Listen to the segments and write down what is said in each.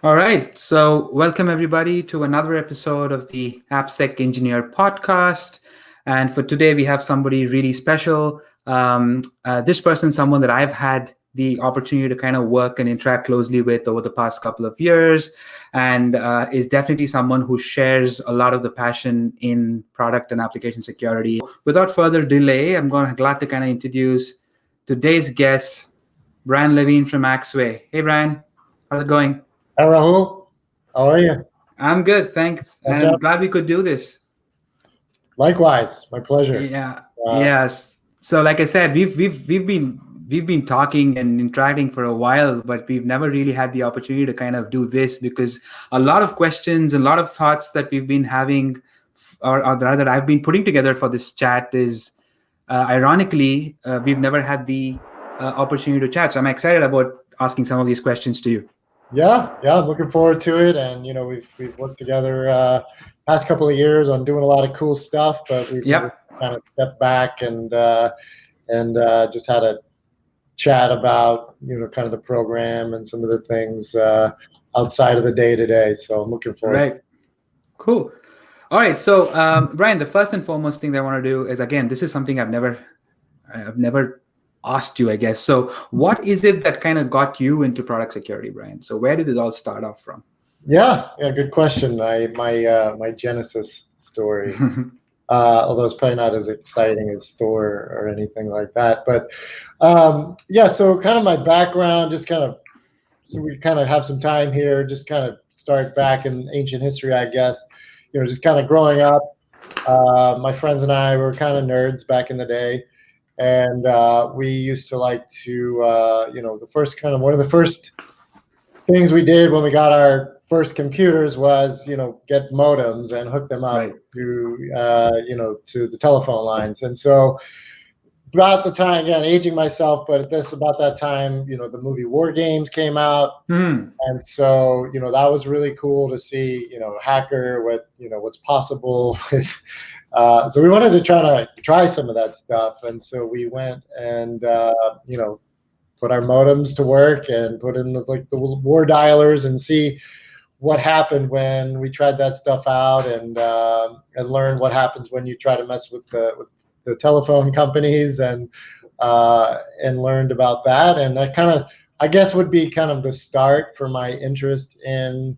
All right. So, welcome everybody to another episode of the AppSec Engineer podcast. And for today, we have somebody really special. This person, someone that I've had the opportunity to kind of work and interact closely with over the past couple of years, and is definitely someone who shares a lot of the passion in product and application security. Without further delay, glad to kind of introduce today's guest, Brian Levine from Axway. Hey, Brian, how's it going? Hi, Rahul. How are you? I'm good, thanks, and Catch I'm up? glad we could do this. Likewise, my pleasure. Yeah, Uh, yes. So, like I said, we've been talking and interacting for a while, but we've never really had the opportunity to kind of do this because a lot of questions, a lot of thoughts that we've been having, or rather, I've been putting together for this chat is, ironically, we've never had the opportunity to chat. So, I'm excited about asking some of these questions to you. yeah, I'm looking forward to it. And we've worked together past couple of years on doing a lot of cool stuff, but we've never Yep. kind of stepped back and just had a chat about kind of the program and some of the things outside of the day to day. So I'm looking forward. Right. Cool. All right. So, Brian, the first and foremost thing that I want to do is, again, this is something I've never asked you, I guess. So, what is it that kind of got you into product security, Brian? So, where did this all start off from? Yeah, good question. My Genesis story. Although it's probably not as exciting as Thor or anything like that. But yeah, so kind of my background, just kind of, so we kind of have some time here, just kind of start back in ancient history, I guess. Just kind of growing up, my friends and I were kind of nerds back in the day. And we used to like to, the first kind of one of the first things we did when we got our first computers was get modems and hook them up Right. to the telephone lines. And so about the time, again, aging myself, but about that time, the movie War Games came out. Hmm. And so that was really cool to see hacker, what's possible with so we wanted to try some of that stuff. And so we went and put our modems to work and put in like the war dialers and see what happened when we tried that stuff out, and learn what happens when you try to mess with the telephone companies, and learned about that. And that kind of, I guess, would be kind of the start for my interest in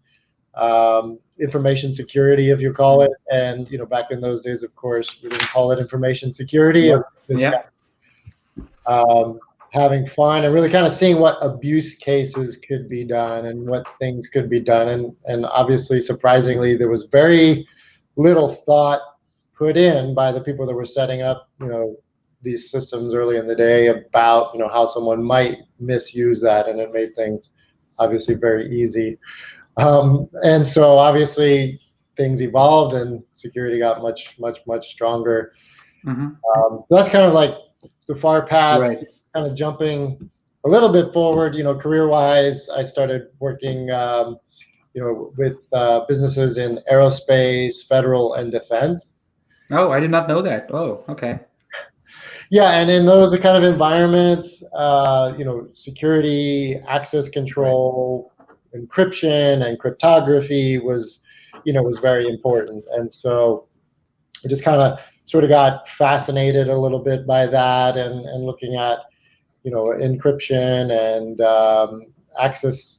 information security, if you call it. And back in those days, of course, we didn't call it information security. It was Yep. just Yep. having fun and really kind of seeing what abuse cases could be done and what things could be done. And obviously, surprisingly, there was very little thought put in by the people that were setting up, these systems early in the day about, how someone might misuse that. And it made things obviously very easy. And so obviously things evolved and security got much, much, much stronger. Hmm. So that's kind of like the far past. Right. Kind of jumping a little bit forward, career-wise, I started working, with businesses in aerospace, federal, and defense. Oh, I did not know that. Oh, okay. Yeah, and in those kind of environments, security, access Right. control, encryption, and cryptography was very important. And so I just kind of sort of got fascinated a little bit by that, and looking at encryption and access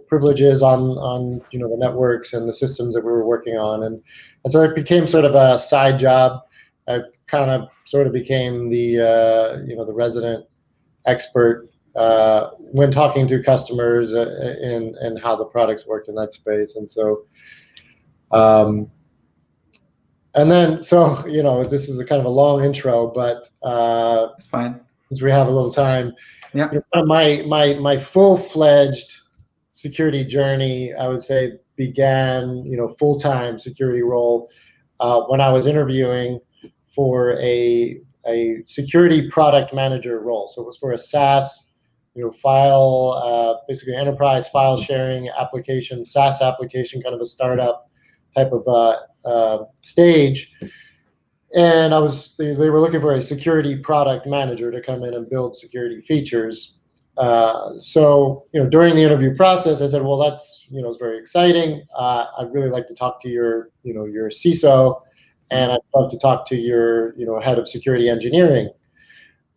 privileges on the networks and the systems that we were working on. And so it became sort of a side job. I kind of sort of became the resident expert when talking to customers in how the products worked in that space. And so um, and then, so this is a kind of a long intro, but It's fine. since we have a little time, Yeah. my full-fledged security journey, I would say, began, full-time security role when I was interviewing for a security product manager role. So it was for a SaaS, basically enterprise file sharing application, SaaS application, kind of a startup type of stage. And they were looking for a security product manager to come in and build security features. So during the interview process, I said, well, that's it's very exciting. I'd really like to talk to your your CISO, and I'd love to talk to your head of security engineering.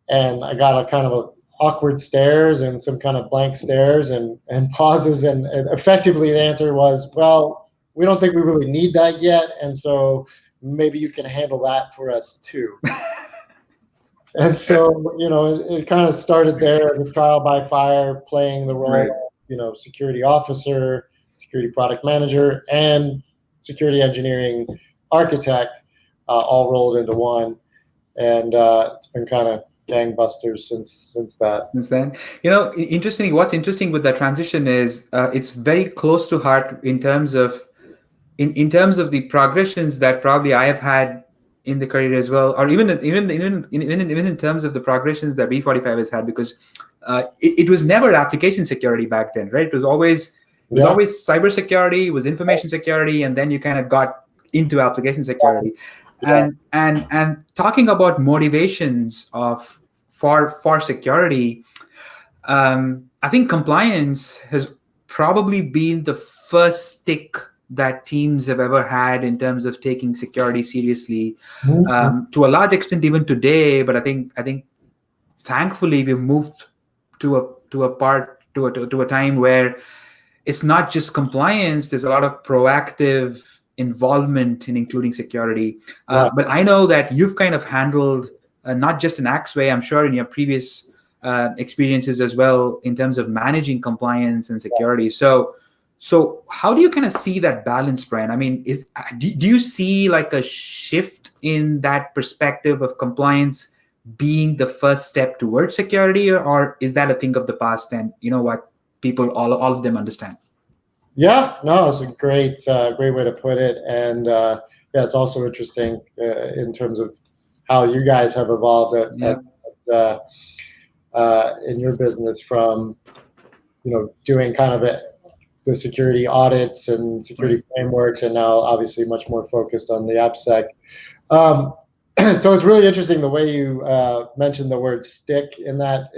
And I got a kind of a awkward stares and some kind of blank stares and pauses, and effectively the answer was, well, we don't think we really need that yet, and so maybe you can handle that for us too. And so, it kind of started there as a trial by fire, playing the role Right. of, security officer, security product manager, and security engineering architect, all rolled into one. And it's been kind of gangbusters since that. Since then, interestingly, what's interesting with that transition is it's very close to heart in terms of in terms of the progressions that probably I have had in the career as well, or even in terms of the progressions that B45 has had, because it was never application security back then, right? It was always cybersecurity, it was information security, and then you kind of got into application security. Yeah. And talking about motivations of for security, I think compliance has probably been the first stick that teams have ever had in terms of taking security seriously, to a large extent even today. But I think thankfully we've moved to a time where it's not just compliance. There's a lot of proactive involvement in including security. But I know that you've kind of handled not just in Axway, I'm sure in your previous experiences as well, in terms of managing compliance and security. So how do you kind of see that balance, Brian? I mean, do you see like a shift in that perspective of compliance being the first step towards security, or is that a thing of the past and what people, all of them understand? Yeah, no, it's a great way to put it. And it's also interesting in terms of how you guys have evolved in your business from doing kind of the security audits and security frameworks, and now obviously much more focused on the AppSec. So it's really interesting the way you mentioned the word stick in that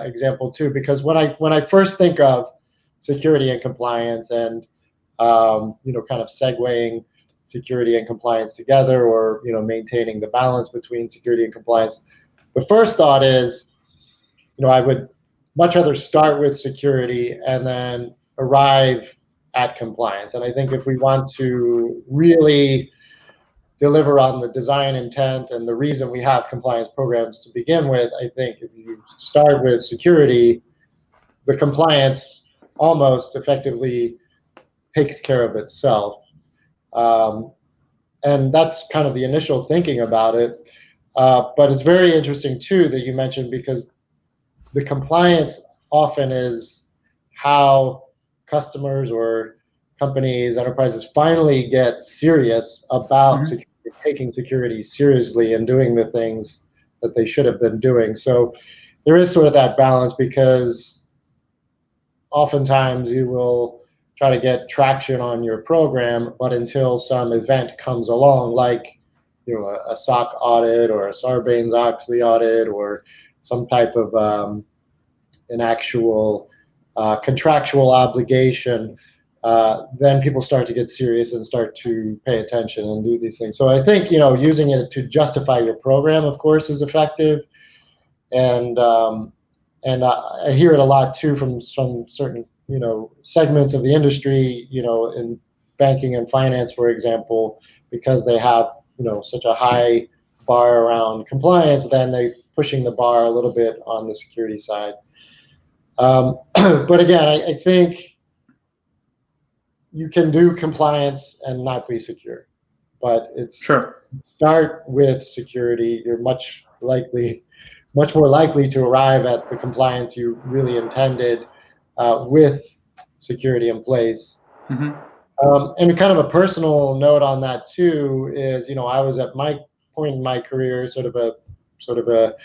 example too, because when I first think of security and compliance and kind of segueing security and compliance together, or maintaining the balance between security and compliance, the first thought is I would much rather start with security and then arrive at compliance. And I think if we want to really deliver on the design intent and the reason we have compliance programs to begin with, I think if you start with security, the compliance almost effectively takes care of itself. And that's kind of the initial thinking about it. But it's very interesting too that you mentioned, because the compliance often is how customers or companies, enterprises finally get serious about taking security seriously and doing the things that they should have been doing. So there is sort of that balance, because oftentimes you will try to get traction on your program, but until some event comes along, like a SOC audit or a Sarbanes-Oxley audit or some type of an actual contractual obligation, then people start to get serious and start to pay attention and do these things. So I think using it to justify your program, of course, is effective, and I hear it a lot too from some certain segments of the industry, in banking and finance, for example, because they have such a high bar around compliance, then they're pushing the bar a little bit on the security side. But again, I think you can do compliance and not be secure, but it's start with security. You're much more likely to arrive at the compliance you really intended with security in place. And kind of a personal note on that too is, I was at my point in my career, sort of a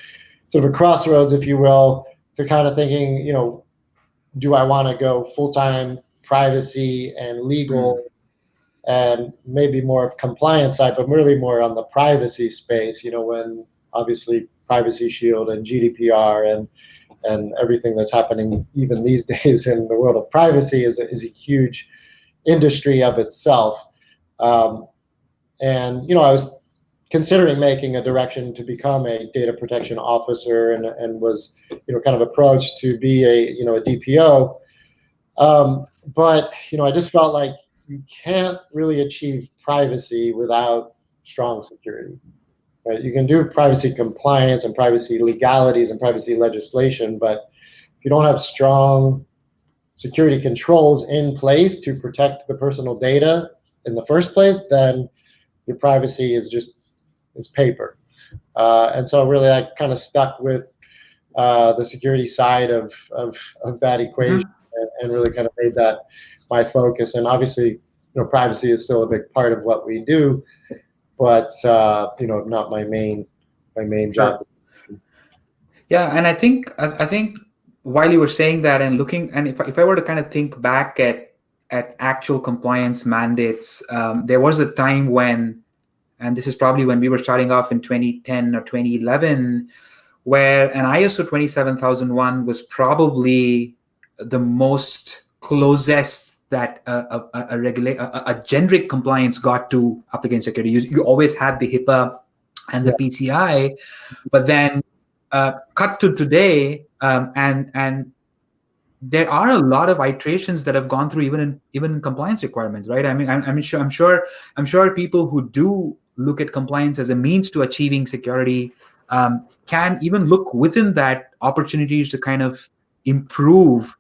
crossroads, if you will, to kind of thinking, do I want to go full-time privacy and legal and maybe more of compliance side, but really more on the privacy space, when obviously Privacy Shield and GDPR and and everything that's happening even these days in the world of privacy is a huge industry of itself. And I was considering making a direction to become a data protection officer, and was kind of approached to be a DPO. But I just felt like you can't really achieve privacy without strong security. Right? You can do privacy compliance and privacy legalities and privacy legislation, but if you don't have strong security controls in place to protect the personal data in the first place, then your privacy is paper. And so really I kind of stuck with the security side of that equation, and really kind of made that my focus. And obviously, privacy is still a big part of what we do, but not my main job. Yeah, and I think while you were saying that and looking, and if I were to kind of think back at actual compliance mandates, there was a time when, and this is probably when we were starting off in 2010 or 2011, where an ISO 27001 was probably the most closest that a generic compliance got to application security. You always had the HIPAA and the PCI, but then cut to today, and there are a lot of iterations that have gone through even in compliance requirements, right? I mean, I'm sure people who do look at compliance as a means to achieving security can even look within that opportunities to kind of improve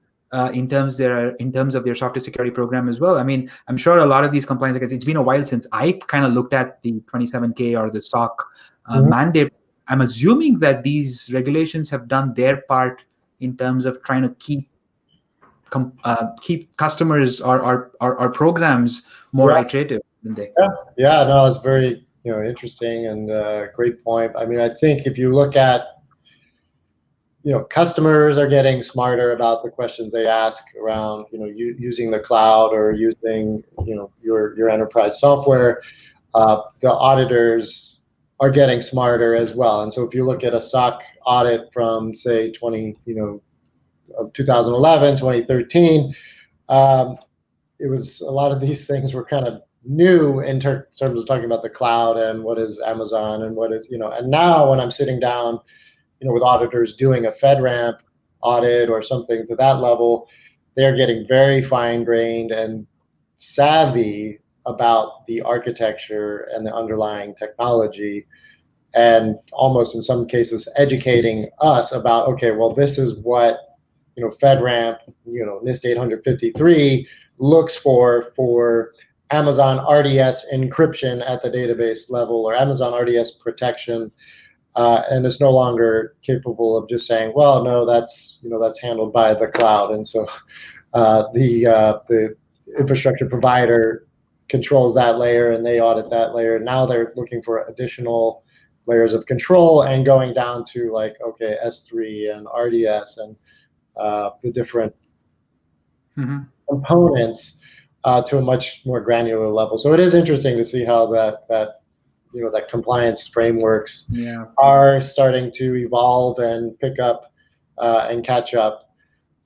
in terms of their software security program as well. I mean, I'm sure a lot of these compliance, it's been a while since I kind of looked at the 27K or the SOC mandate. I'm assuming that these regulations have done their part in terms of trying to keep customers or programs more iterative than they. Yeah, no, it's very interesting and great point. I mean, I think if you look at customers are getting smarter about the questions they ask around using the cloud or using your enterprise software. The auditors are getting smarter as well. And so if you look at a SOC audit from say 2011, 2013, it was a lot of these things were kind of new in terms of talking about the cloud and what is Amazon and what is and now when I'm sitting down with auditors doing a FedRAMP audit or something to that level, they're getting very fine-grained and savvy about the architecture and the underlying technology, and almost in some cases educating us about, okay, well, this is what FedRAMP, NIST 853 looks for Amazon RDS encryption at the database level, or Amazon RDS protection. And it's no longer capable of just saying, well, no, that's handled by the cloud. And so the infrastructure provider controls that layer and they audit that layer. Now they're looking for additional layers of control and going down to like, okay, S3 and RDS and the different components to a much more granular level. So it is interesting to see how that compliance frameworks are starting to evolve and pick up and catch up.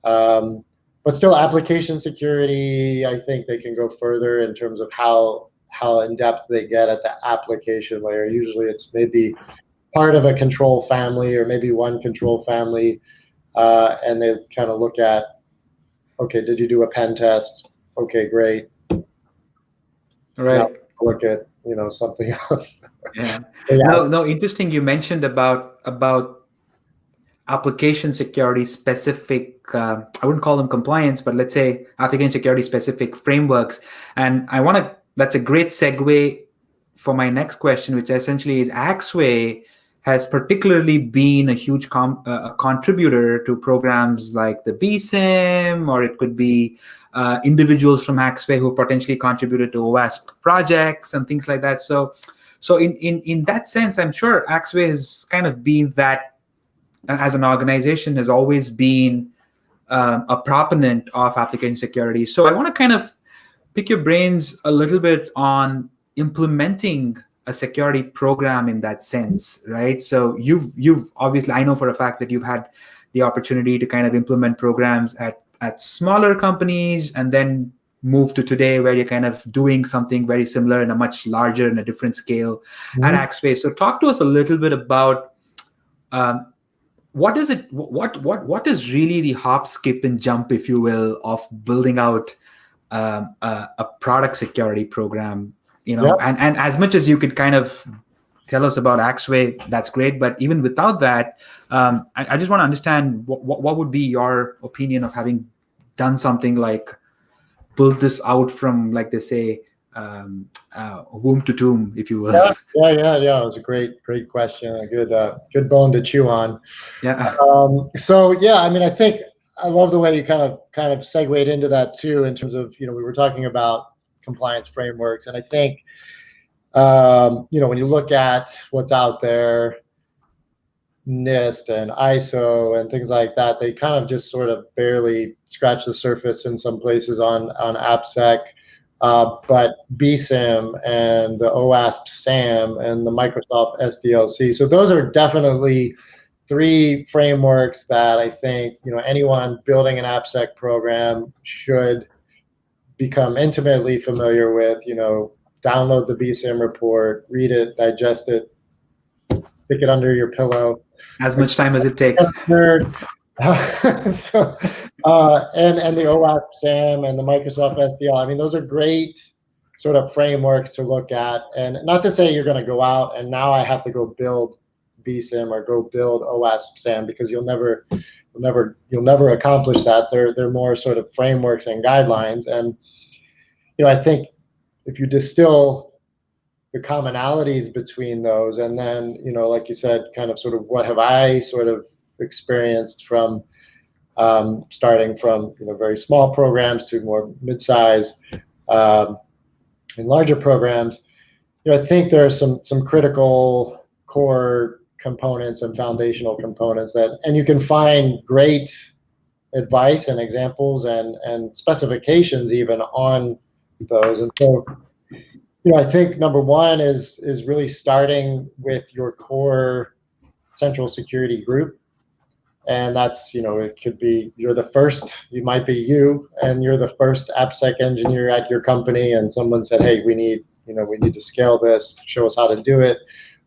But still, application security, I think they can go further in terms of how in depth they get at the application layer. Usually it's maybe part of a control family or maybe one control family, and they kind of look at, okay, did you do a pen test? Okay, great. Right. Now look at something else. Yeah. No, interesting. You mentioned about application security specific, I wouldn't call them compliance, but let's say application security specific frameworks. And that's a great segue for my next question, which essentially is Axway has particularly been a huge contributor to programs like the BSIMM, or it could be individuals from Axway who potentially contributed to OWASP projects and things like that. So in that sense, I'm sure Axway has kind of been that, as an organization, has always been a proponent of application security. So I want to kind of pick your brains a little bit on implementing a security program in that sense, right? So you've obviously, I know for a fact that you've had the opportunity to kind of implement programs at smaller companies, and then move to today where you're kind of doing something very similar in a much larger and a different scale at Axway. So talk to us a little bit about what is it? What is really the hop, skip, and jump, if you will, of building out a product security program? And as much as you could kind of tell us about Axway, that's great. But even without that, I just want to understand what would be your opinion of having done something like build this out from, like they say, womb to tomb, if you will. Yeah. It was a great question. A good bone to chew on. Yeah. So yeah, I mean, I think I love the way you kind of segued into that too, in terms of, we were talking about compliance frameworks, and I think when you look at what's out there, NIST and ISO and things like that, they kind of just sort of barely scratch the surface in some places on AppSec. But BSIM and the OWASP SAM and the Microsoft SDLC. So those are definitely three frameworks that I think anyone building an AppSec program should become intimately familiar with. Download the BSIM report, read it, digest it, stick it under your pillow. As much time as it takes. And the OWASP SAM and the Microsoft SDL. I mean, those are great sort of frameworks to look at. And not to say you're going to go out and now I have to go build BSIM or go build OWASP SAM, because you'll never accomplish that. They're more sort of frameworks and guidelines. And I think if you distill the commonalities between those, and then like you said, kind of sort of what have I sort of experienced from starting from very small programs to more mid-size and larger programs. I think there are some critical core components and foundational components and you can find great advice and examples and specifications even on those. And so I think number one is really starting with your core central security group. And that's, it could be you might be you, and you're the first AppSec engineer at your company, and someone said, hey, we need to scale this, show us how to do it.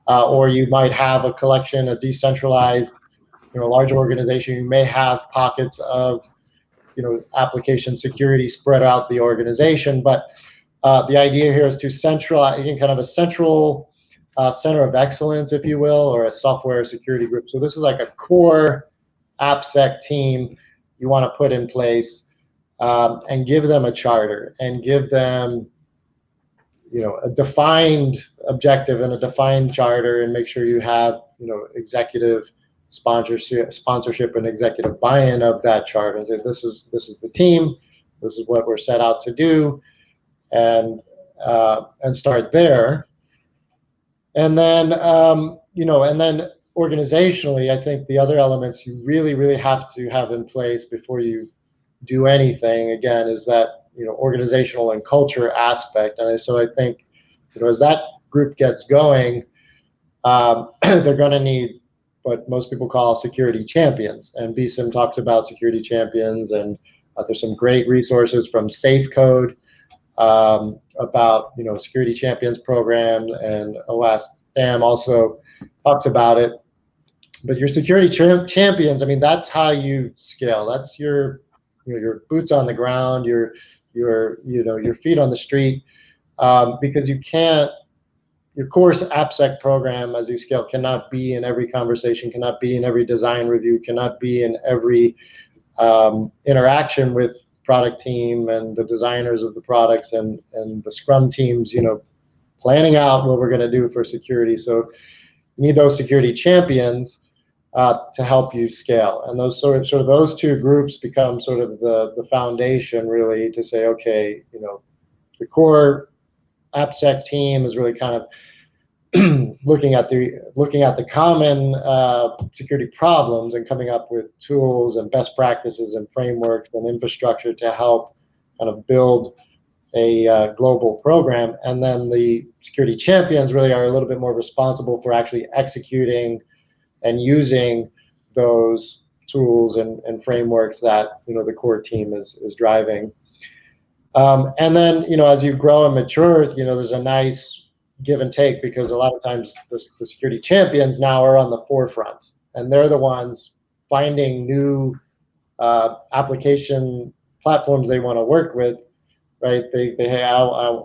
Or you might have a collection, a decentralized, large organization. You may have pockets of, application security spread out the organization, but the idea here is to centralize, kind of a central center of excellence, if you will, or a software security group. So this is like a core AppSec team you want to put in place, and give them a charter and give them a defined objective and a defined charter, and make sure you have executive sponsorship and executive buy-in of that charter. And say this is the team, this is what we're set out to do, and start there. And then and then organizationally, I think the other elements you really have to have in place before you do anything, again, is that organizational and culture aspect. And so I think as that group gets going, they're going to need what most people call security champions. And BSIM talks about security champions, and there's some great resources from SafeCode about security champions program, and OWASP SAM also talks about it. But your security champions, I mean, that's how you scale. That's your boots on the ground, your feet on the street, because you can't. Your core AppSec program, as you scale, cannot be in every conversation, cannot be in every design review, cannot be in every interaction with product team and the designers of the products and the Scrum teams, planning out what we're going to do for security. So you need those security champions to help you scale. And those sort of those two groups become sort of the foundation, really, to say, okay, the core AppSec team is really kind of looking at the common security problems and coming up with tools and best practices and frameworks and infrastructure to help kind of build a global program. And then the security champions really are a little bit more responsible for actually executing and using those tools and frameworks that the core team is driving. And then as you grow and mature, there's a nice give and take, because a lot of times the security champions now are on the forefront, and they're the ones finding new application platforms they want to work with, right? They hey,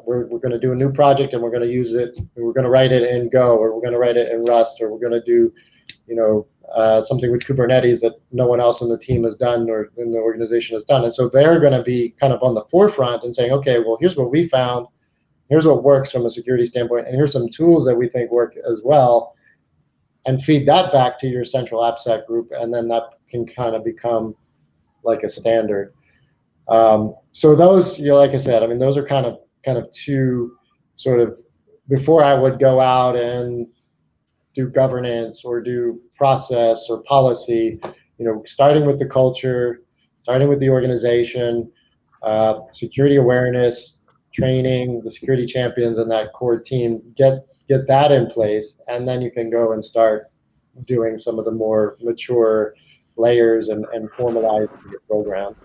we're going to do a new project and we're going to use it. We're going to write it in Go, or we're going to write it in Rust, or we're going to do something with Kubernetes that no one else in the team has done or in the organization has done. And so they're going to be kind of on the forefront and saying, okay, well, here's what we found. Here's what works from a security standpoint, and here's some tools that we think work as well, and feed that back to your central AppSec group, and then that can kind of become like a standard. So those, like I said, I mean, those are kind of two sort of, before I would go out and do governance or do process or policy, starting with the culture, starting with the organization, security awareness, training the security champions and that core team, get that in place, and then you can go and start doing some of the more mature layers and formalize your program.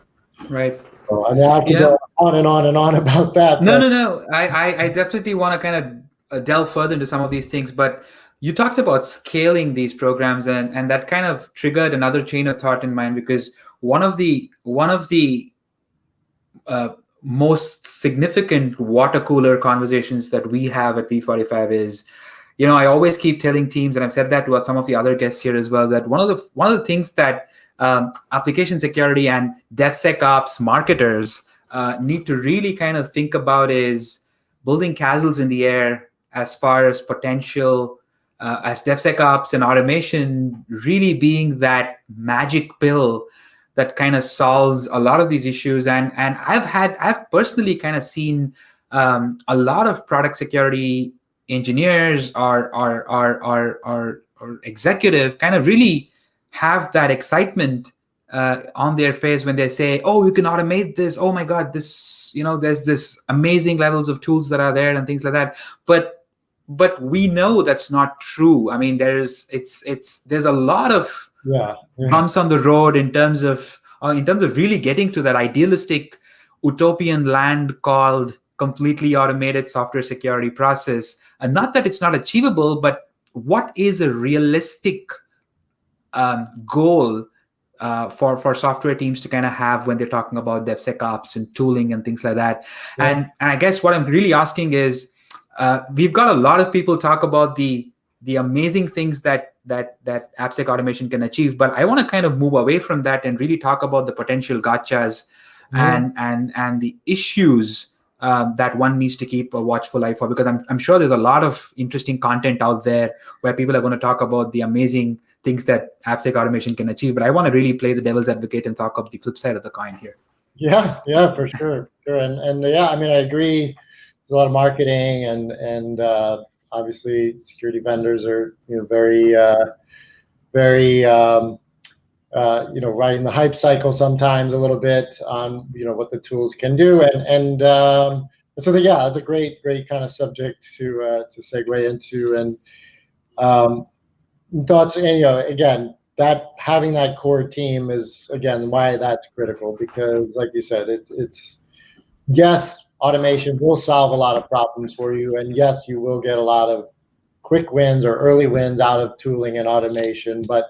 Right. So, I mean, I could go on and on and on about that. No. I definitely want to kind of delve further into some of these things, but you talked about scaling these programs, and that kind of triggered another chain of thought in mind, because one of the most significant water cooler conversations that we have at V45 is, I always keep telling teams, and I've said that to some of the other guests here as well, that one of the things that application security and DevSecOps marketers need to really kind of think about is building castles in the air as far as potential, as DevSecOps and automation really being that magic pill that kind of solves a lot of these issues. And I've personally kind of seen a lot of product security engineers or executive kind of really have that excitement on their face when they say, oh, you can automate this. Oh my God, this, there's this amazing levels of tools that are there and things like that. But we know that's not true. I mean, there's a lot of bumps on the road in terms of really getting to that idealistic utopian land called completely automated software security process. And not that it's not achievable, but what is a realistic goal for software teams to kind of have when they're talking about DevSecOps and tooling and things like that? And I guess what I'm really asking is, we've got a lot of people talk about the amazing things that AppSec automation can achieve, but I want to kind of move away from that and really talk about the potential gotchas and the issues that one needs to keep a watchful eye for, because I'm sure there's a lot of interesting content out there where people are going to talk about the amazing things that AppSec automation can achieve. But I want to really play the devil's advocate and talk about the flip side of the coin here. Yeah, for sure. And I mean, I agree. There's a lot of marketing and obviously security vendors are very riding the hype cycle sometimes a little bit on what the tools can do, and so it's a great kind of subject to segue into, and thoughts. And again, that having that core team is again why that's critical, because like you said, it's yes, automation will solve a lot of problems for you, and yes, you will get a lot of quick wins or early wins out of tooling and automation, but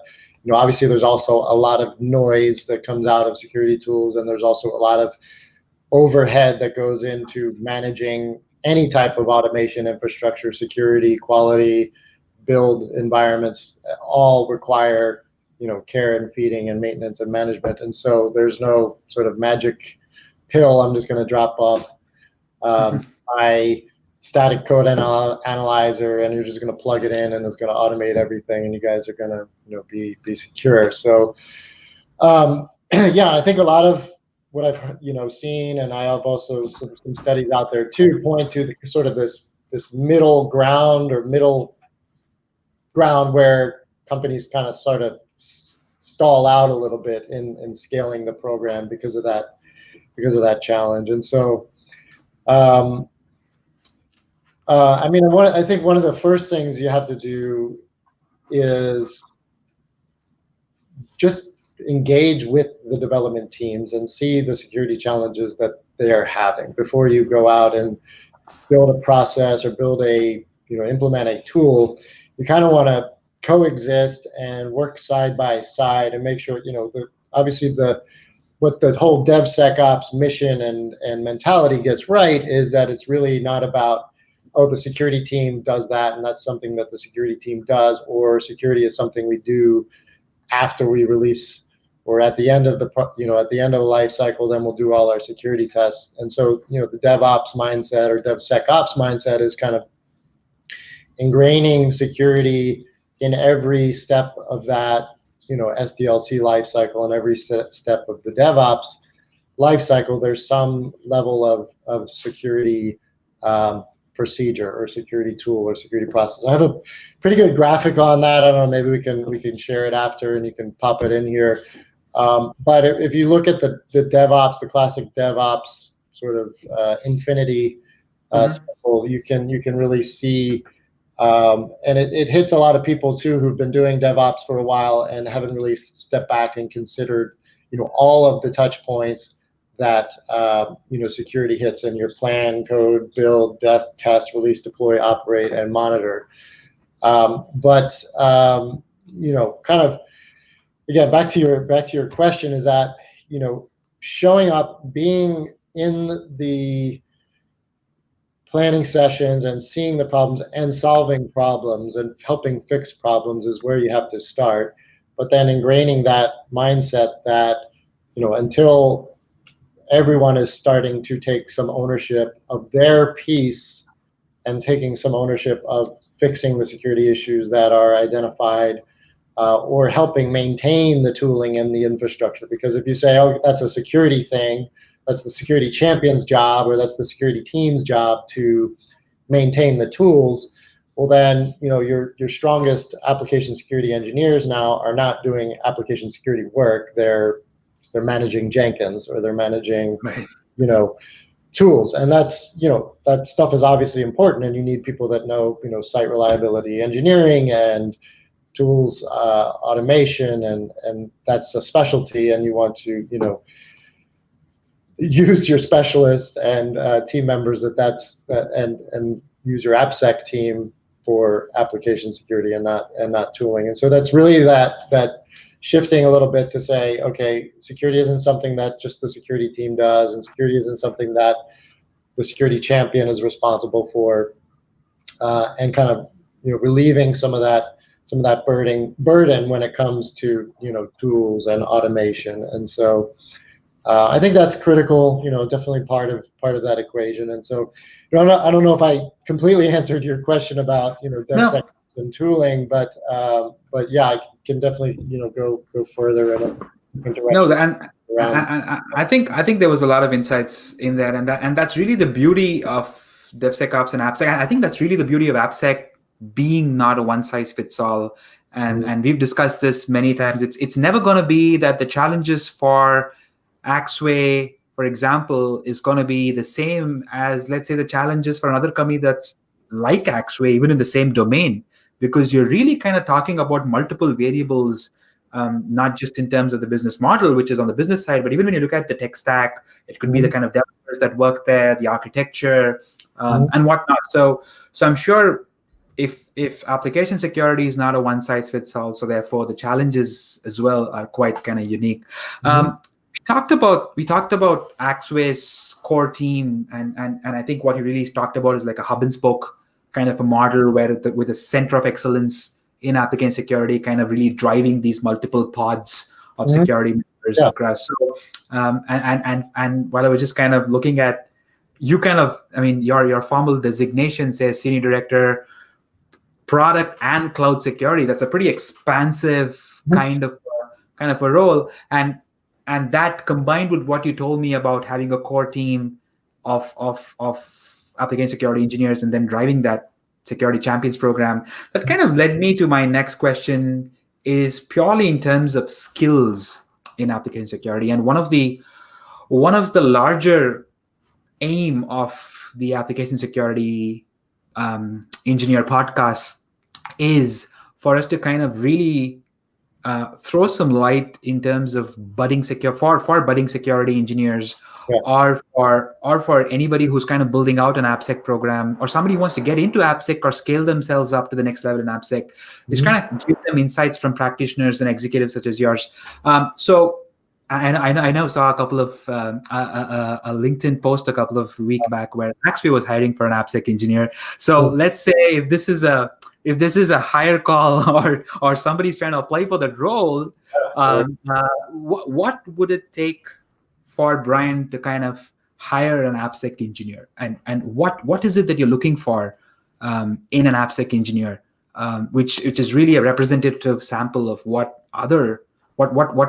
obviously there's also a lot of noise that comes out of security tools, and there's also a lot of overhead that goes into managing any type of automation infrastructure, security, quality, build environments. All require care and feeding and maintenance and management, and so there's no sort of magic pill I'm just going to drop off my static code analyzer, and you're just going to plug it in and it's going to automate everything, and you guys are going to be secure. So I think a lot of what I've seen, and I have also some studies out there too, point to the sort of this middle ground where companies kind of sort of stall out a little bit in scaling the program because of that challenge. And so I think one of the first things you have to do is just engage with the development teams and see the security challenges that they are having before you go out and build a process or implement a tool. You kind of want to coexist and work side by side and make sure, obviously what the whole DevSecOps mission and mentality gets right is that it's really not about, oh, the security team does that and that's something that the security team does, or security is something we do after we release, or at the end of the life cycle, then we'll do all our security tests. And so, the DevOps mindset or DevSecOps mindset is kind of ingraining security in every step of that, SDLC life cycle, and every step of the DevOps life cycle. There's some level of security procedure or security tool or security process. I have a pretty good graphic on that. I don't know, maybe we can share it after and you can pop it in here. But if you look at the DevOps, the classic DevOps sort of infinity cycle, you can really see, and it hits a lot of people too who've been doing DevOps for a while and haven't really stepped back and considered, all of the touch points that security hits in your plan, code, build, test, release, deploy, operate, and monitor. But kind of again, back to your question, is that showing up, being in the planning sessions and seeing the problems and solving problems and helping fix problems is where you have to start. But then ingraining that mindset that until everyone is starting to take some ownership of their piece and taking some ownership of fixing the security issues that are identified, or helping maintain the tooling and the infrastructure. Because if you say, oh, that's a security thing, that's the security champion's job, or that's the security team's job to maintain the tools, well then, your strongest application security engineers now are not doing application security work. They're managing Jenkins, or they're managing, tools. And that's, that stuff is obviously important, and you need people that know, site reliability engineering and tools automation, and that's a specialty, and you want to, use your specialists and team members and use your AppSec team for application security and not tooling. And so that's really that shifting a little bit to say, okay, security isn't something that just the security team does, and security isn't something that the security champion is responsible for, and kind of relieving some of that burden when it comes to tools and automation. And so I think that's critical, definitely part of that equation. And so I don't know if I completely answered your question about DevSecOps and tooling, but yeah, I can definitely go further and I think there was a lot of insights in there, and that's really the beauty of DevSecOps and AppSec. I think that's really the beauty of AppSec being not a one size fits all. And we've discussed this many times. It's never going to be that the challenges for Axway, for example, is going to be the same as, let's say, the challenges for another company that's like Axway, even in the same domain, because you're really kind of talking about multiple variables, not just in terms of the business model, which is on the business side, but even when you look at the tech stack, it could be the kind of developers that work there, the architecture, and whatnot. So I'm sure if application security is not a one size fits all, so therefore the challenges as well are quite kind of unique. We talked about Axway's core team, and I think what you really talked about is like a hub and spoke kind of a model where with a center of excellence in application security, kind of really driving these multiple pods of security members across. So and while I was just kind of looking at you, your formal designation says Senior Director, Product and Cloud Security. That's a pretty expansive kind of a role, and that combined with what you told me about having a core team of application security engineers and then driving that security champions program, that kind of led me to my next question, is purely in terms of skills in application security. And one of the larger aim of the application security engineer podcast is for us to kind of really throw some light in terms of budding budding security engineers, Yeah. or for anybody who's kind of building out an AppSec program, or somebody who wants to get into AppSec or scale themselves up to the next level in AppSec, is kind of give them insights from practitioners and executives such as yours. So I know saw a couple of a LinkedIn post a couple of weeks back where Axway was hiring for an AppSec engineer. So let's say if this is a hire call or somebody's trying to apply for that role, what would it take for Brian to kind of hire an AppSec engineer, and what is it that you're looking for in an AppSec engineer, which is really a representative sample of what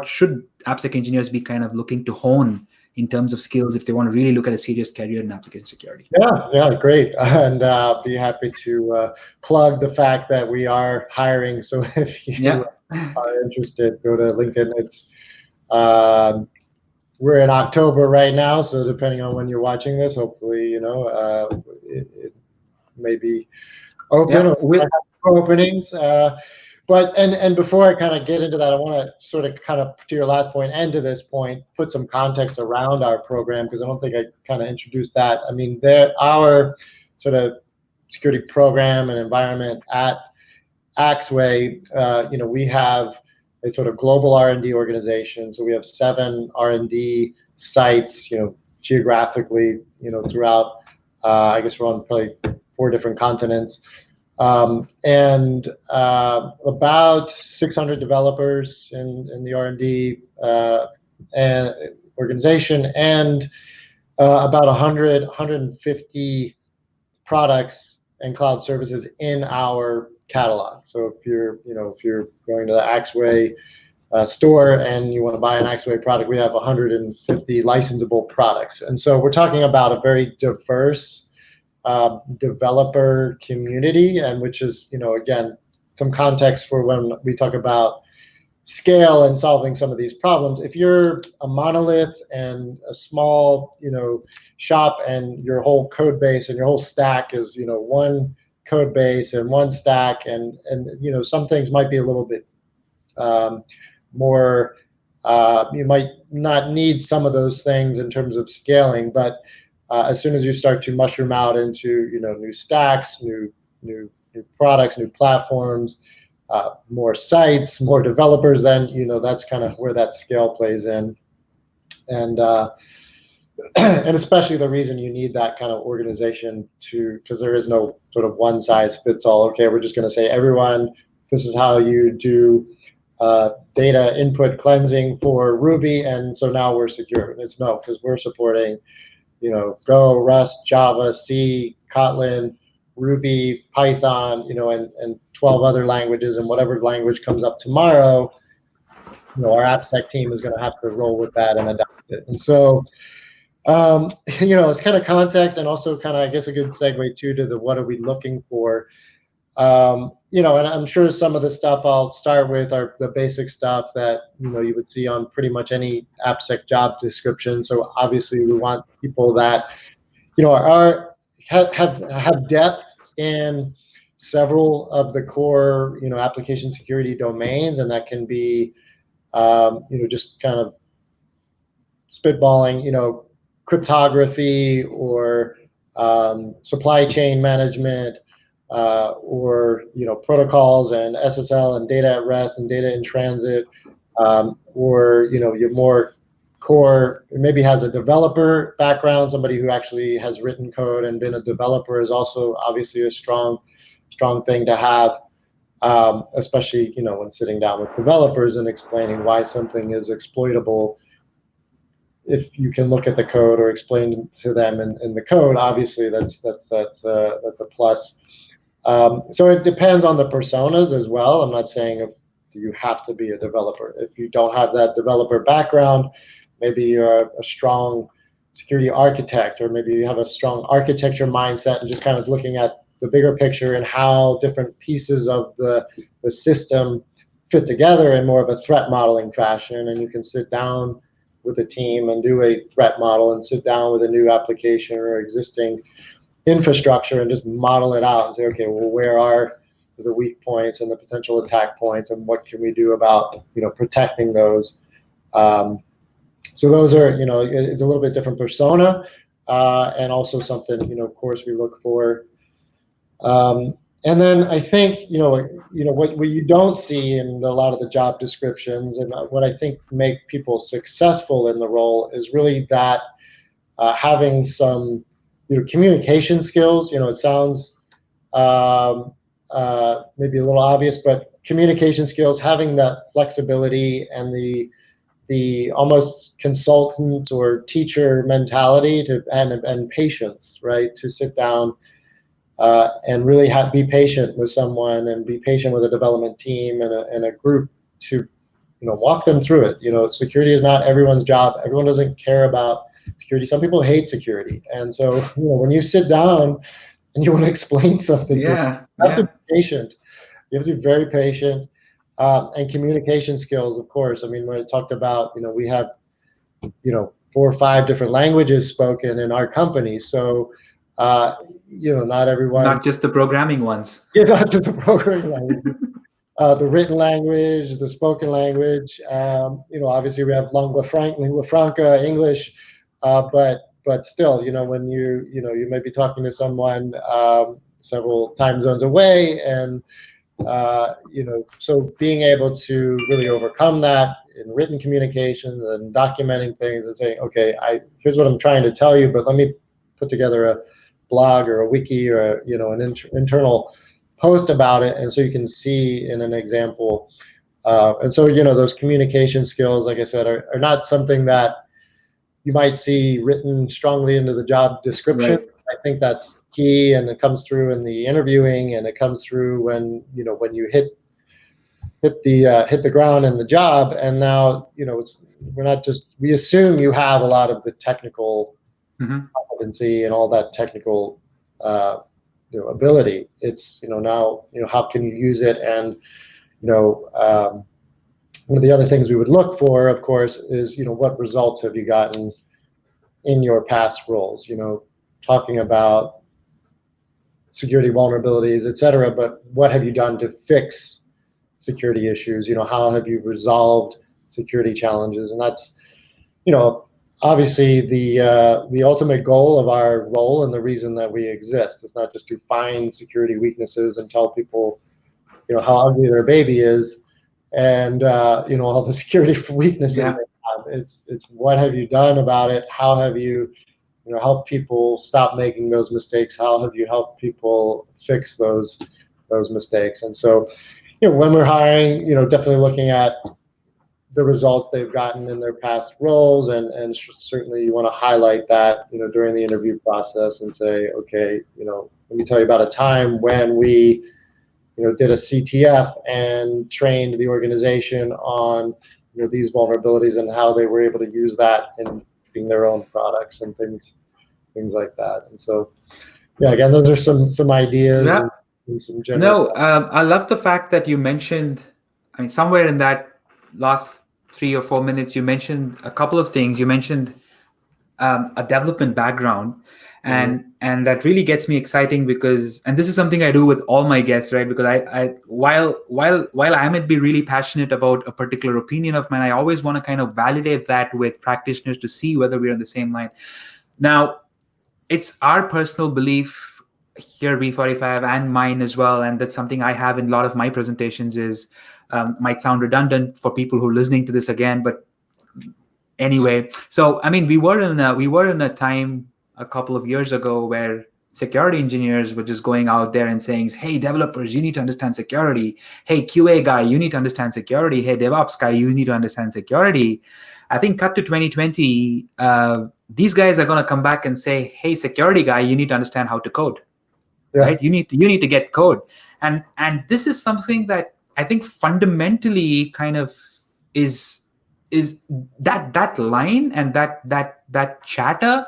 should AppSec engineers be kind of looking to hone in terms of skills if they want to really look at a serious career in application security? Yeah, great. And be happy to plug the fact that we are hiring. So if you are interested, go to LinkedIn. It's we're in October right now, so depending on when you're watching this, hopefully, it may be open or openings. But before I kind of get into that, I want to sort of kind of, to your last point and to this point, put some context around our program, because I don't think I kind of introduced that. I mean, our sort of security program and environment at Axway, we have a sort of global R&D organization. So we have 7 R&D sites, geographically, throughout, I guess we're on probably 4 different continents. And about 600 developers in the R&D and organization, and about 150 products and cloud services in our catalog. So if you're going to the Axway store and you want to buy an Axway product, we have 150 licensable products. And so we're talking about a very diverse developer community, and which is, again, some context for when we talk about scale and solving some of these problems. If you're a monolith and a small, shop, and your whole code base and your whole stack is, one code base and one stack, and some things might be a little bit more, you might not need some of those things in terms of scaling, but as soon as you start to mushroom out into new stacks, new products, new platforms, more sites, more developers, then that's kind of where that scale plays in, and especially the reason you need that kind of organization because there is no sort of one size fits all. Okay, we're just going to say, everyone, this is how you do data input cleansing for Ruby, and so now we're secure. And it's no, because we're supporting Go, Rust, Java, C, Kotlin, Ruby, Python, and 12 other languages, and whatever language comes up tomorrow, our AppSec team is going to have to roll with that and adopt it. And so, it's kind of context, and also kind of, I guess, a good segue too to the what are we looking for. And I'm sure some of the stuff I'll start with are the basic stuff that you would see on pretty much any AppSec job description. So obviously we want people that have depth in several of the core application security domains, and that can be just kind of spitballing cryptography or supply chain management, or protocols and SSL and data at rest and data in transit, or you're more core, maybe has a developer background. Somebody who actually has written code and been a developer is also obviously a strong thing to have, especially when sitting down with developers and explaining why something is exploitable. If you can look at the code or explain to them in the code, obviously that's a plus. So it depends on the personas as well. I'm not saying you have to be a developer. If you don't have that developer background, maybe you're a strong security architect, or maybe you have a strong architecture mindset and just kind of looking at the bigger picture and how different pieces of the system fit together in more of a threat modeling fashion. And you can sit down with a team and do a threat model, and sit down with a new application or existing infrastructure and just model it out and say, okay, well, where are the weak points and the potential attack points, and what can we do about protecting those. So those are, it's a little bit different persona, and also something, of course, we look for. And then I think, what you don't see in a lot of the job descriptions, and what I think make people successful in the role is really that having some, communication skills. It sounds maybe a little obvious, but communication skills, having that flexibility and the almost consultant or teacher mentality and patience, right, to sit down and really be patient with someone, and be patient with a development team and a group to walk them through it. Security is not everyone's job. Everyone doesn't care about security. Some people hate security, and so when you sit down and you want to explain something to them, you have to be patient. You have to be very patient. And communication skills, of course. I mean, when I talked about, we have 4 or 5 different languages spoken in our company, so not everyone. Not just the programming ones. Yeah, not just the programming language. The written language, the spoken language. Obviously we have lingua franca, English, but still, when you may be talking to someone several time zones away, and so being able to really overcome that in written communications and documenting things and saying, okay, here's what I'm trying to tell you, but let me put together a blog or a wiki or an internal post about it, and so you can see in an example. And so those communication skills, like I said, are not something that you might see written strongly into the job description. Right. I think that's key, and it comes through in the interviewing, and it comes through when you hit the ground in the job. And now we assume you have a lot of the technical competency and all that technical ability. It's now how can you use it? And one of the other things we would look for, of course, is what results have you gotten in your past roles? Talking about security vulnerabilities, et cetera, but what have you done to fix security issues? How have you resolved security challenges? And that's, obviously the ultimate goal of our role and the reason that we exist. It's not just to find security weaknesses and tell people, how ugly their baby is, and all the security weaknesses they have. It's what have you done about it? How have you help people stop making those mistakes? How have you helped people fix those mistakes? And so, when we're hiring, definitely looking at the results they've gotten in their past roles, and certainly you want to highlight that, during the interview process and say, okay, let me tell you about a time when we, did a CTF and trained the organization on, these vulnerabilities and how they were able to use that in their own products and things like that. And so, again, those are some ideas. Yeah. And some general. No, I love the fact that you mentioned, somewhere in that last 3 or 4 minutes, you mentioned a couple of things. You mentioned a development background, and that really gets me exciting because, and this is something I do with all my guests, right? Because I while I might be really passionate about a particular opinion of mine, I always want to kind of validate that with practitioners to see whether we're on the same line. Now, it's our personal belief here, V45, and mine as well, and that's something I have in a lot of my presentations, is might sound redundant for people who are listening to this again, but anyway. So we were in a time a couple of years ago where security engineers were just going out there and saying, hey, developers, you need to understand security. Hey, QA guy, you need to understand security. Hey, DevOps guy, you need to understand security. I think cut to 2020, these guys are going to come back and say, hey, security guy, you need to understand how to code. Yeah. Right? You need to get code. And this is something that I think fundamentally kind of is that line and that chatter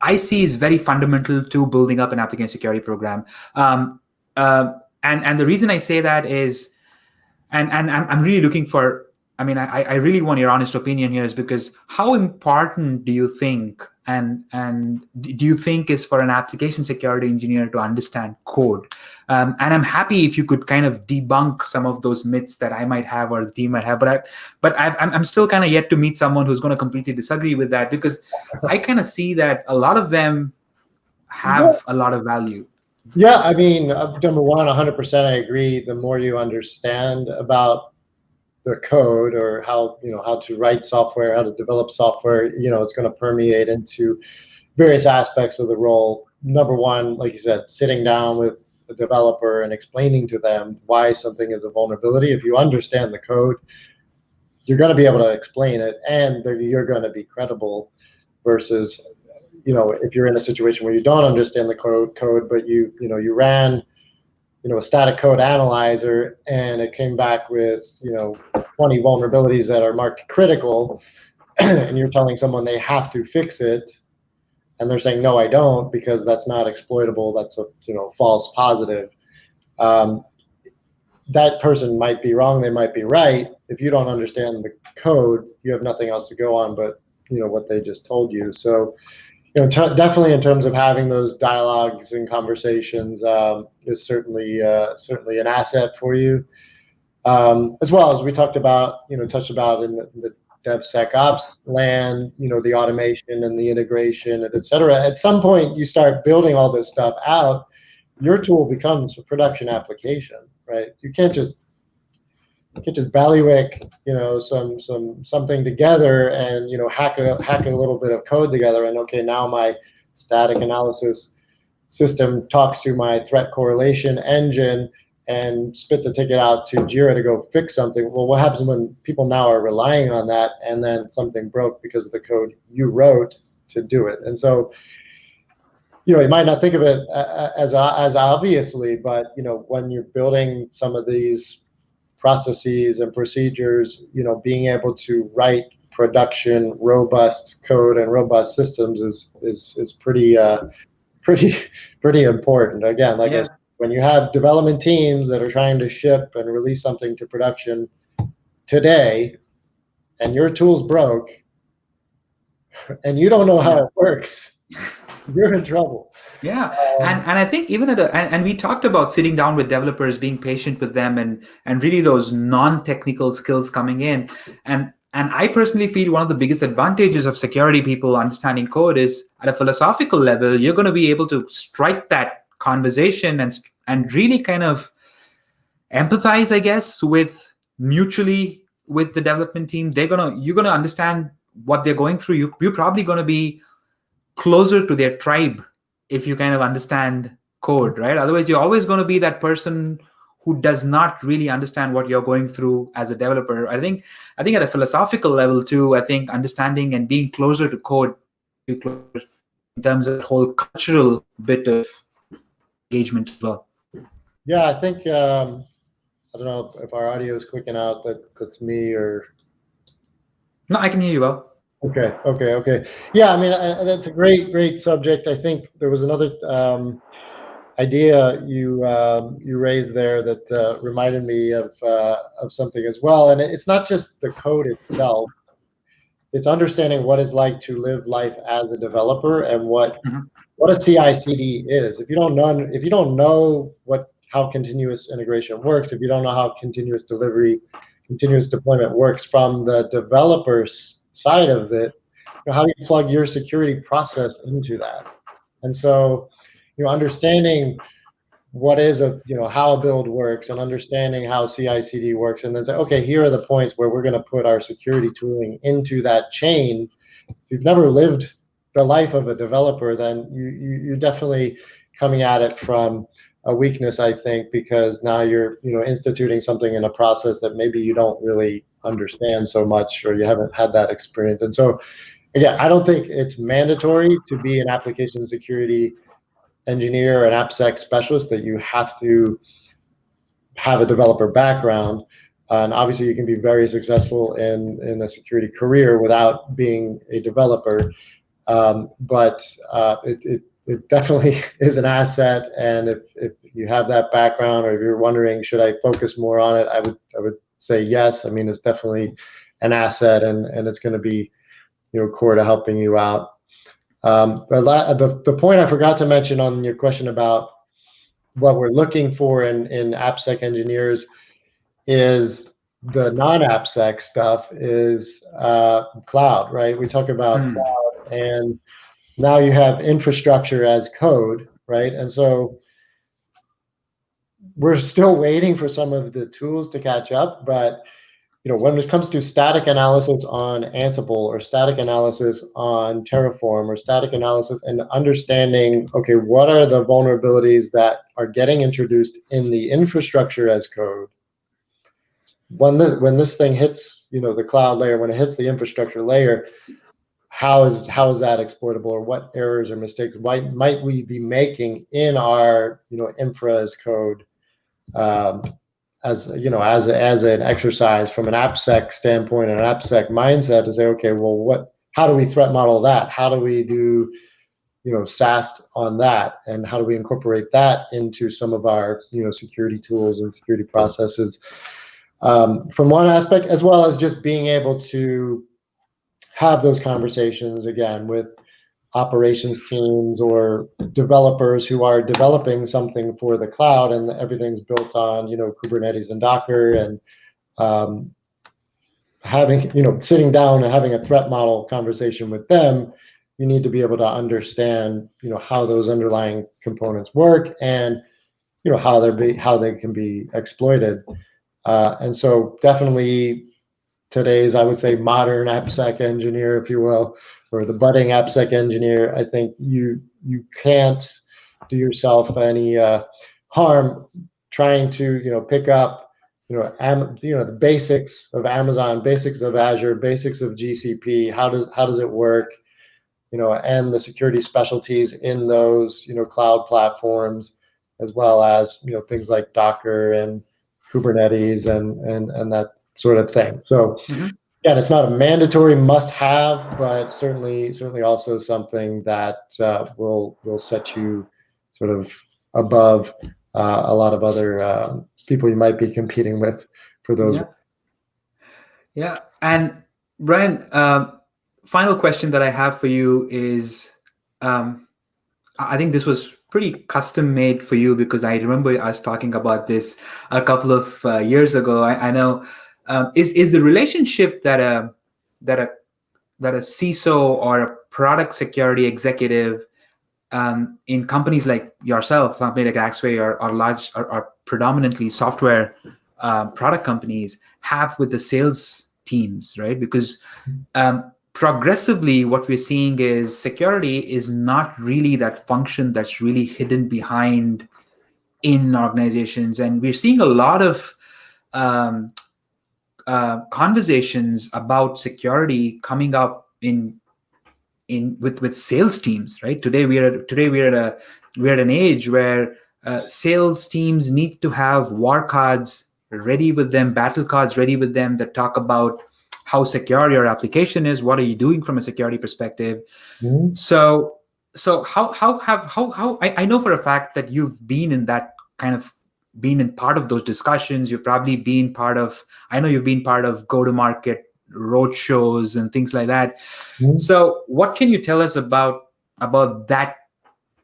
I see is very fundamental to building up an application security program. And the reason I say that is, and I'm really looking for, I really want your honest opinion here, is because how important do you think, do you think is for an application security engineer to understand code? And I'm happy if you could kind of debunk some of those myths that I might have or the team might have. I'm still kind of yet to meet someone who's going to completely disagree with that, because I kind of see that a lot of them have a lot of value. Yeah, I mean, number one, 100% I agree. The more you understand about the code, or how to write software, how to develop software, it's going to permeate into various aspects of the role. Number one, like you said, sitting down with the developer and explaining to them why something is a vulnerability. If you understand the code, you're going to be able to explain it, and you're going to be credible, versus if you're in a situation where you don't understand the code, but you ran a static code analyzer and it came back with 20 vulnerabilities that are marked critical, and you're telling someone they have to fix it, and they're saying, no, I don't, because that's not exploitable, that's a false positive. That person might be wrong, they might be right. If you don't understand the code, you have nothing else to go on but what they just told you. So definitely in terms of having those dialogues and conversations, is certainly an asset for you. As well as we touched about in the DevSecOps land, the automation and the integration, and et cetera. At some point, you start building all this stuff out, your tool becomes a production application, right? You can't just bailiwick, something together and hack a little bit of code together, and okay, now my static analysis system talks to my threat correlation engine and spits a ticket out to Jira to go fix something. Well, what happens when people now are relying on that, and then something broke because of the code you wrote to do it? And so, you might not think of it as obviously, but when you're building some of these processes and procedures, being able to write production robust code and robust systems is pretty important. Again, like I said, when you have development teams that are trying to ship and release something to production today, and your tool's broke, and you don't know how it works, you're in trouble. Yeah, and I think even and we talked about sitting down with developers, being patient with them, and really those non-technical skills coming in. And I personally feel one of the biggest advantages of security people understanding code is, at a philosophical level, you're going to be able to strike that conversation and really kind of empathize, I guess, mutually with the development team. You're gonna understand what they're going through. You're probably going to be closer to their tribe if you kind of understand code, right? Otherwise, you're always going to be that person who does not really understand what you're going through as a developer. I think at a philosophical level too, I think understanding and being closer to code in terms of the whole cultural bit of engagement as well. Yeah, I think I don't know if our audio is clicking out. That's me, or no, I can hear you well. Okay. Yeah, I mean, that's a great subject. I think there was another idea you raised there that reminded me of something as well. And it's not just the code itself; it's understanding what it's like to live life as a developer, and what a CI/CD is. If you don't know how continuous integration works, if you don't know how continuous deployment works from the developer's side of it, how do you plug your security process into that? And so, understanding what is how a build works, and understanding how CI/CD works, and then say, okay, here are the points where we're going to put our security tooling into that chain. If you've never lived the life of a developer, then you're definitely coming at it from a weakness, I think, because now you're instituting something in a process that maybe you don't really understand so much, or you haven't had that experience. And so, again, I don't think it's mandatory to be an application security engineer or an AppSec specialist that you have to have a developer background. And obviously, you can be very successful in a security career without being a developer. But it definitely is an asset. And if you have that background, or if you're wondering, should I focus more on it, I would say yes. I mean, it's definitely an asset, and it's going to be core to helping you out. The point I forgot to mention on your question about what we're looking for in AppSec engineers is the non-AppSec stuff is cloud, right? We talk about cloud, and now you have infrastructure as code, right? And so we're still waiting for some of the tools to catch up, but when it comes to static analysis on Ansible or static analysis on Terraform or static analysis and understanding, okay, what are the vulnerabilities that are getting introduced in the infrastructure as code? When this thing hits, the cloud layer, when it hits the infrastructure layer, how is that exploitable, or what errors or mistakes might we be making in our infra as code? As an exercise from an AppSec standpoint and an AppSec mindset to say, okay, well, how do we threat model that? How do we do, SAST on that? And how do we incorporate that into some of our, security tools and security processes? From one aspect, as well as just being able to have those conversations again with operations teams or developers who are developing something for the cloud, and everything's built on Kubernetes and Docker, and having sitting down and having a threat model conversation with them, you need to be able to understand how those underlying components work, and how they can be exploited, and so definitely today's, I would say, modern AppSec engineer, if you will, or the budding AppSec engineer, I think you can't do yourself any harm trying to pick up the basics of Amazon, basics of Azure, basics of GCP. How does it work? And the security specialties in those cloud platforms, as well as things like Docker and Kubernetes and that sort of thing. So. Again, it's not a mandatory must-have, but certainly also something that will set you sort of above a lot of other people you might be competing with for those. Yeah. And Brian, final question that I have for you is, I think this was pretty custom made for you, because I remember us talking about this a couple of years ago. I know. Is the relationship that a CISO or a product security executive in companies like yourself, company like Axway, or large or predominantly software product companies have with the sales teams, right? Because progressively, what we're seeing is security is not really that function that's really hidden behind in organizations, and we're seeing a lot of conversations about security coming up with sales teams, right? Today we're at an age where sales teams need to have war cards ready with them, battle cards ready with them, that talk about how secure your application is, what are you doing from a security perspective. Mm-hmm. So how I know for a fact that you've been in that kind of been in part of those discussions. You've probably been part of, I know you've been part of go-to-market roadshows and things like that. Mm-hmm. So what can you tell us about that,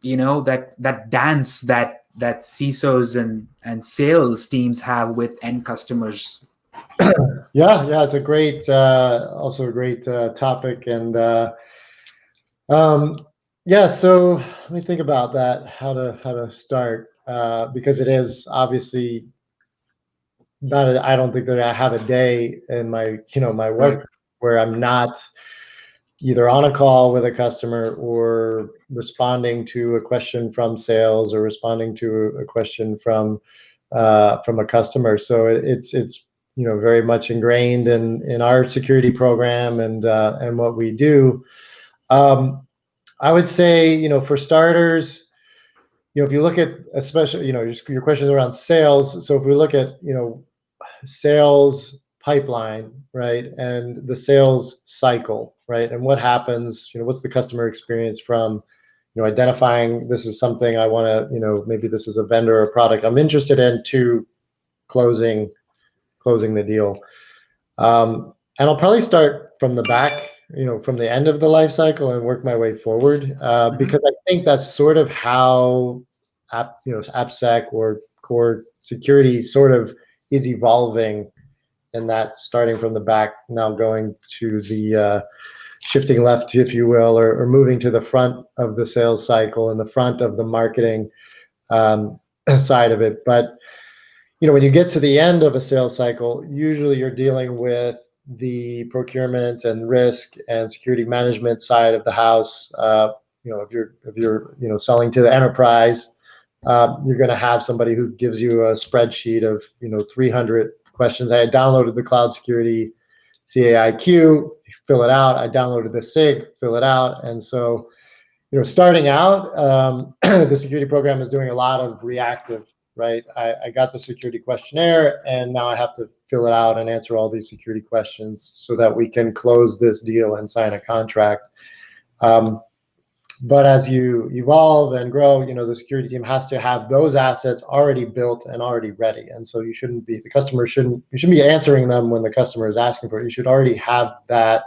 that dance that CISOs and sales teams have with end customers? Yeah, it's a great, also a great topic, and so let me think about that. How to start, because it is obviously not. I don't think that I have a day in my my work Right. where I'm not either on a call with a customer or responding to a question from sales or responding to a question from a customer. So it's very much ingrained in our security program and what we do. I would say, for starters, if you look at, especially, your questions around sales. So if we look at, sales pipeline, right, and the sales cycle, right, and what happens, what's the customer experience from, identifying this is something I want to, maybe this is a vendor or product I'm interested in, to closing the deal. And I'll probably start from the back from the end of the life cycle and work my way forward, because I think that's sort of how AppSec or core security sort of is evolving, and that starting from the back, now going to the shifting left, if you will, or moving to the front of the sales cycle and the front of the marketing side of it. But when you get to the end of a sales cycle, usually you're dealing with the procurement and risk and security management side of the house. If you're selling to the enterprise, you're going to have somebody who gives you a spreadsheet of 300 questions. I had downloaded the Cloud Security CAIQ, fill it out. I downloaded the SIG, fill it out. And so, starting out, the security program is doing a lot of reactive, right? I got the security questionnaire, and now I have to fill it out and answer all these security questions so that we can close this deal and sign a contract. But as you evolve and grow, the security team has to have those assets already built and already ready. And so you shouldn't be answering them when the customer is asking for it. You should already have that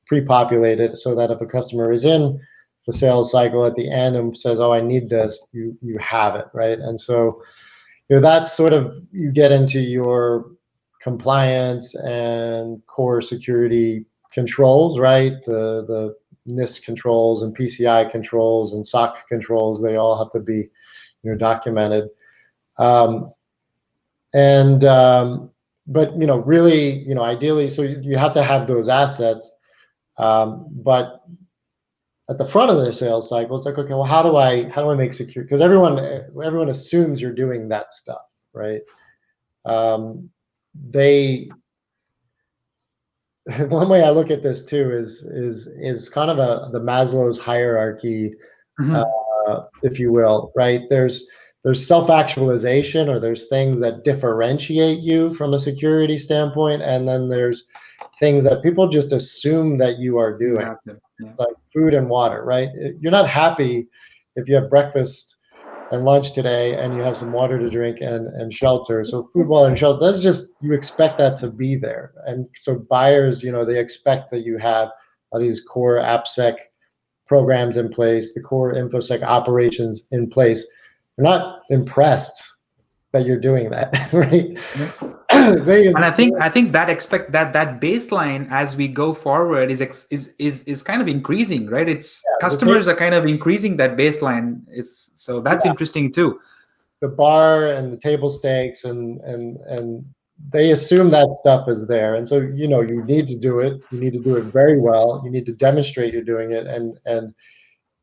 pre-populated so that if a customer is in the sales cycle at the end and says, "Oh, I need this," you have it, right? And so that's sort of, you get into your compliance and core security controls, right? The NIST controls and PCI controls and SOC controls, they all have to be documented. But really, ideally, so you have to have those assets. But at the front of their sales cycle, it's like, okay, well, how do I make secure? Because everyone assumes you're doing that stuff, right? One way I look at this too is kind of the Maslow's hierarchy, if you will, right? There's self-actualization, or there's things that differentiate you from a security standpoint, and then there's things that people just assume that you are doing, like food and water, right? You're not happy if you have breakfast and lunch today and you have some water to drink and shelter. So food, water, and shelter, that's just, you expect that to be there. And so buyers, they expect that you have all these core AppSec programs in place, the core InfoSec operations in place. They're not impressed that you're doing that, right? And I think that baseline as we go forward is kind of increasing, right? Customers are kind of increasing that baseline. So that's interesting too. The bar and the table stakes and they assume that stuff is there, and so you need to do it. You need to do it very well. You need to demonstrate you're doing it, and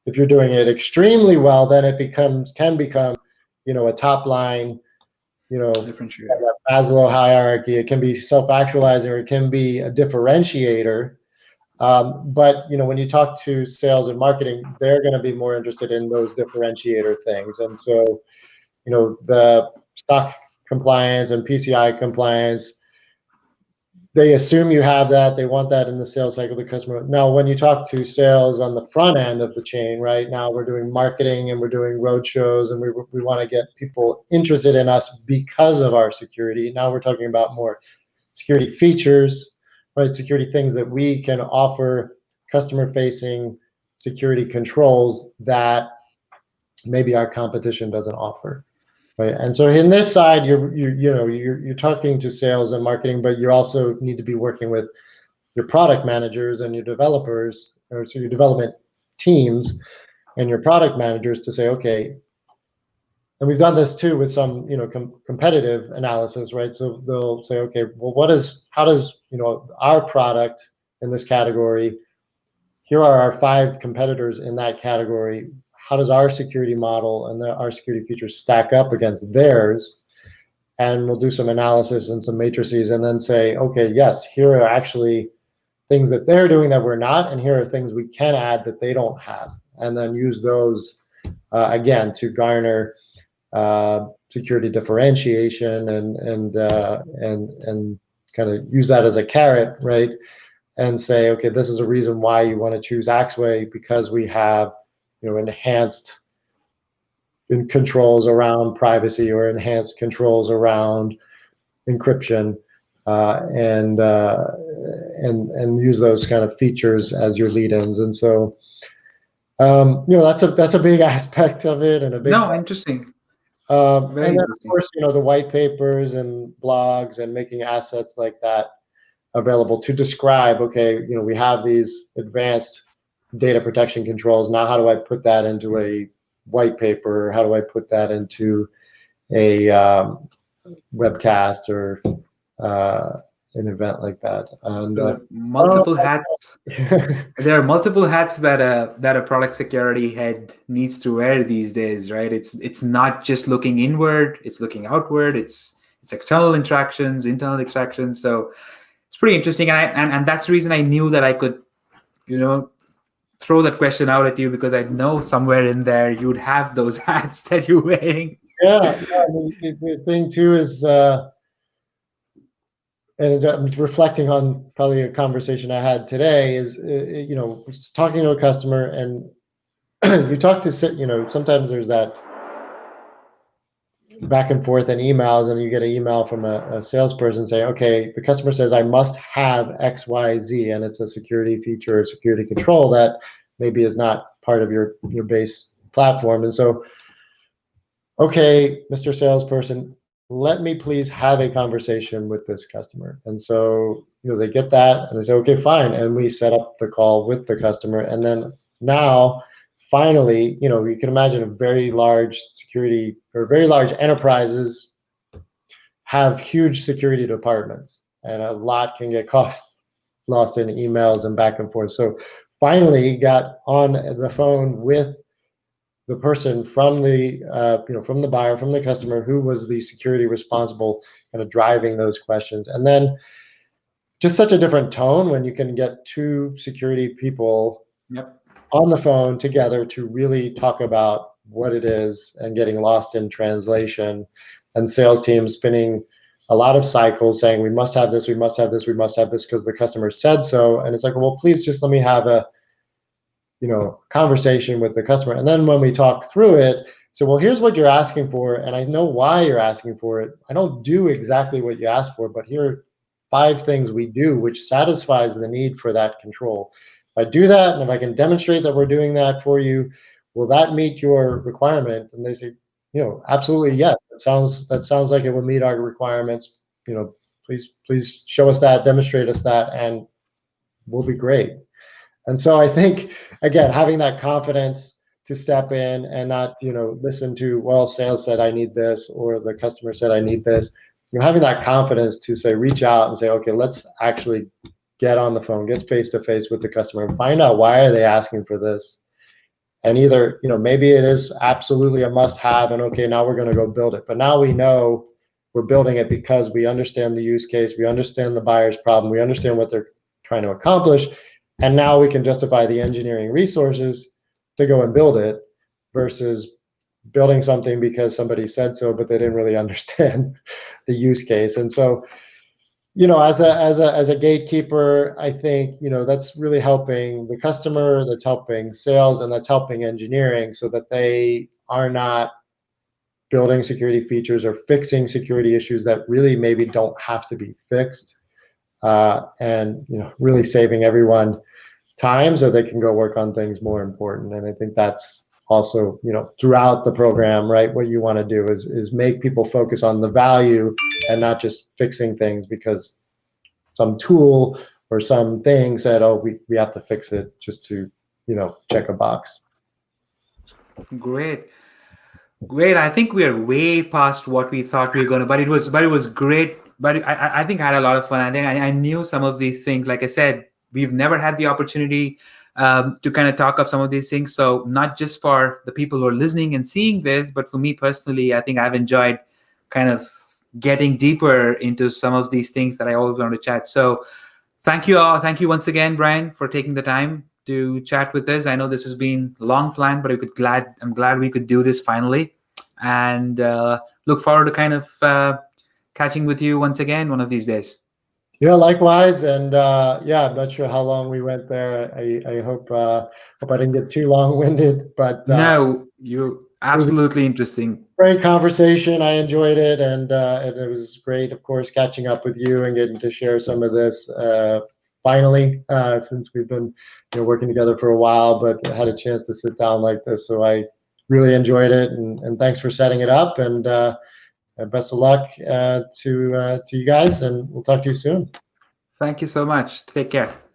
if you're doing it extremely well, then it can become a top line. Maslow hierarchy. It can be self-actualizing, or it can be a differentiator. But when you talk to sales and marketing, they're going to be more interested in those differentiator things. And so, the SOC compliance and PCI compliance, they assume you have that. They want that in the sales cycle of the customer. Now, when you talk to sales on the front end of the chain, right now we're doing marketing and we're doing road shows, and we want to get people interested in us because of our security. Now we're talking about more security features, right? Security things that we can offer, customer-facing security controls that maybe our competition doesn't offer. Right, and so in this side, you're talking to sales and marketing, but you also need to be working with your product managers and your developers, or so your development teams and your product managers to say, okay. And we've done this too with some competitive analysis, right? So they'll say, okay, well, how does our product in this category? Here are our 5 competitors in that category. How does our security model and our security features stack up against theirs? And we'll do some analysis and some matrices, and then say, okay, yes, here are actually things that they're doing that we're not, and here are things we can add that they don't have, and then use those again to garner security differentiation and kind of use that as a carrot, right? And say, okay, this is a reason why you want to choose Axway, because we have enhanced controls around privacy, or enhanced controls around encryption, and use those kind of features as your lead-ins. And so that's a big aspect of it, and a big No, interesting. and Very then of interesting. course the white papers and blogs and making assets like that available to describe, okay, we have these advanced data protection controls. Now, how do I put that into a white paper? How do I put that into a webcast or an event like that? And So there are multiple hats. There are multiple hats that a product security head needs to wear these days, right? It's not just looking inward; it's looking outward. It's external interactions, internal interactions. So it's pretty interesting, and that's the reason I knew that I could, throw that question out at you, because I know somewhere in there you'd have those hats that you're wearing. yeah. I mean, the thing too is, and I'm reflecting on probably a conversation I had today, is talking to a customer, and you talk to sometimes there's that back and forth in emails, and you get an email from a salesperson saying, okay, the customer says I must have XYZ, and it's a security feature or security control that maybe is not part of your base platform. And so, okay, Mr. Salesperson, let me please have a conversation with this customer. And so they get that, and they say, okay, fine, and we set up the call with the customer. And then now finally, you can imagine a very large security, or very large enterprises have huge security departments, and a lot can get lost in emails and back and forth. So finally got on the phone with the person from the buyer, from the customer, who was the security responsible, kind of driving those questions. And then just such a different tone when you can get two security people on the phone together to really talk about what it is, and getting lost in translation, and sales teams spinning a lot of cycles saying, we must have this, we must have this, we must have this because the customer said so. And it's like, well, please just let me have a conversation with the customer. And then when we talk through it, so, well, here's what you're asking for, and I know why you're asking for it. I don't do exactly what you asked for, but here are 5 things we do which satisfies the need for that control. If I do that, and if I can demonstrate that we're doing that for you, will that meet your requirement? And they say, absolutely, yes. That sounds like it will meet our requirements. Please show us that, demonstrate us that, and we'll be great. And so I think, again, having that confidence to step in and not, listen to, well, sales said I need this, or the customer said I need this. Having that confidence to say, reach out and say, okay, let's actually get on the phone, get face to face with the customer, and find out why are they asking for this. And either, maybe it is absolutely a must have, and okay, now we're going to go build it. But now we know we're building it because we understand the use case, we understand the buyer's problem, we understand what they're trying to accomplish. And now we can justify the engineering resources to go and build it, versus building something because somebody said so, but they didn't really understand the use case. And so, as a gatekeeper, I think, that's really helping the customer, that's helping sales, and that's helping engineering, so that they are not building security features or fixing security issues that really maybe don't have to be fixed. And really saving everyone time so they can go work on things more important. And I think that's also throughout the program, right? What you want to do is make people focus on the value and not just fixing things because some tool or something said, oh, we have to fix it just to check a box. Great. I think we are way past what we thought we were going to, but it was great. But I think I had a lot of fun. I think I knew some of these things. Like I said, we've never had the opportunity to kind of talk of some of these things. So not just for the people who are listening and seeing this, but for me personally, I think I've enjoyed kind of getting deeper into some of these things that I always want to chat. So thank you all. Thank you once again, Brian, for taking the time to chat with us. I know this has been long planned, but I'm glad we could do this finally, and look forward to kind of catching with you once again one of these days. Yeah, likewise. And I'm not sure how long we went there. I hope I didn't get too long-winded, but no, you absolutely interesting. Great conversation. I enjoyed it, and it was great, of course, catching up with you and getting to share some of this. Finally, since we've been working together for a while, but had a chance to sit down like this, so I really enjoyed it. And thanks for setting it up. And best of luck to you guys, and we'll talk to you soon. Thank you so much. Take care.